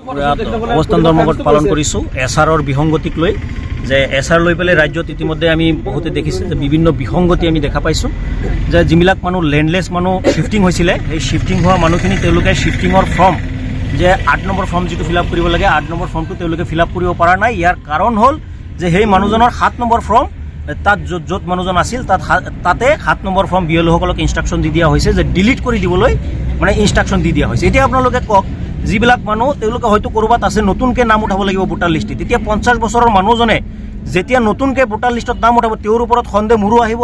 অৱস্থান ধৰ্মঘট পালন কৰিছোঁ এছআৰৰ বিসংগতিক লৈ যে এছআৰ লৈ পেলাই ৰাজ্যত ইতিমধ্যে আমি বহুতে দেখিছোঁ যে বিভিন্ন বিসংগতি আমি দেখা পাইছোঁ যে যিবিলাক মানুহ লেণ্ডলেছ মানুহ শ্বিফটিং হৈছিলে সেই শ্বিফটিং হোৱা মানুহখিনি তেওঁলোকে শ্বিফটিঙৰ ফৰ্ম যে 8 নম্বৰ ফৰ্ম যিটো ফিল আপ কৰিব লাগে 8 নম্বৰ ফৰ্মটো তেওঁলোকে ফিল আপ কৰিব পৰা নাই। ইয়াৰ কাৰণ হ'ল যে সেই মানুহজনৰ 7 নম্বৰ ফৰ্ম তাত য'ত মানুহজন আছিল তাতে 7 নম্বৰ ফৰ্ম বিএলঅ'সকলক ইনষ্ট্ৰাকশ্যন দি দিয়া হৈছে যে ডিলিট কৰি দিবলৈ মানে ইনষ্ট্ৰাকশ্যন দি দিয়া হৈছে। এতিয়া আপোনালোকে কওক যিবিলাক মানুহ তেওঁলোকে হয়তো ক'ৰবাত আছে নতুনকৈ নাম উঠাব লাগিব ভোটাৰ লিষ্টত, তেতিয়া 50 বছৰৰ মানুহজনে যেতিয়া নতুনকৈ ভোটাৰ লিষ্টত নাম উঠাব তেওঁৰ ওপৰত সন্দেহ মোৰো আহিব,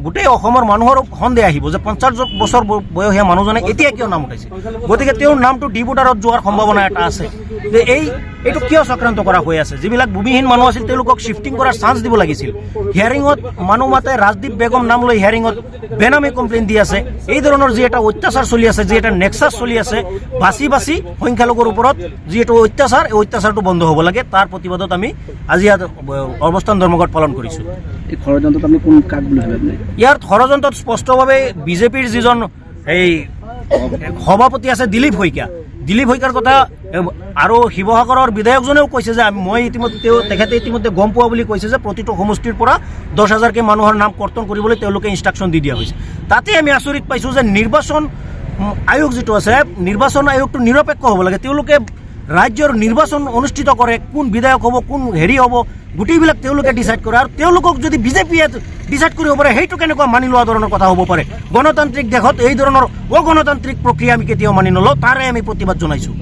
গোটেই অসমৰ মানুহৰ সন্দেহ আহিব যে 50 বছৰ বয়সীয়া মানুহজনে এতিয়া কিয় নাম উঠাইছে। গতিকে তেওঁৰ নামটো ডিভোটাৰত যোৱাৰ সম্ভাৱনা এটা আছে যে এইটো কিয় চক্ৰান্ত কৰা হৈ আছে। যিবিলাক ভূমিহীন মানুহ আছিল তেওঁলোকক শ্বিফটিং কৰাৰ চান্স দিব লাগিছিল। হিয়াৰিঙত মানুহ মাতে ৰাজদীপ বেগম নাম লৈ হিয়াৰিঙত বেনামী কমপ্লেইন দি আছে। এই ধৰণৰ যি এটা অত্যাচাৰ চলি আছে, যি এটা নেক্সাছ চলি আছে বাছি বাছি সংখ্যালঘুৰ ওপৰত যি এইটো অত্যাচাৰ, এই অত্যাচাৰটো বন্ধ হ'ব লাগে। তাৰ প্ৰতিবাদত আমি আজি অৱস্থান ধৰ্মঘট পালন কৰিছোঁ। এই ষড়যন্ত্ৰত আপুনি কোন কাক বুলি ভাবে? ইয়াৰ ষড়যন্ত্ৰত স্পষ্টভাৱে বিজেপিৰ যিজন এই সভাপতি আছে দিলীপ শইকীয়াৰ কথা আৰু শিৱসাগৰৰ বিধায়কজনেও কৈছে যে মই তেখেতে ইতিমধ্যে গম পোৱা বুলি কৈছে যে প্ৰতিটো সমষ্টিৰ পৰা 10,000কে মানুহৰ নাম কৰ্তন কৰিবলৈ তেওঁলোকে ইনষ্ট্ৰাকশ্যন দি দিয়া হৈছে। তাতে আমি আচৰিত পাইছোঁ যে নিৰ্বাচন আয়োগ যিটো আছে, নিৰ্বাচন আয়োগটো নিৰপেক্ষ হ'ব লাগে। তেওঁলোকে ৰাজ্যৰ নিৰ্বাচন অনুষ্ঠিত কৰে, কোন বিধায়ক হ'ব কোন হ'ব গোটেইবিলাক তেওঁলোকে ডিচাইড কৰে। আৰু তেওঁলোকক যদি বিজেপিয়ে ডিচাইড কৰিব পাৰে সেইটো কেনেকুৱা মানি লোৱা ধৰণৰ কথা হ'ব পাৰে। গণতান্ত্ৰিক দেশত এই ধৰণৰ অগণতান্ত্ৰিক প্ৰক্ৰিয়া আমি কেতিয়াও মানি নলওঁ, তাৰে আমি প্ৰতিবাদ জনাইছোঁ।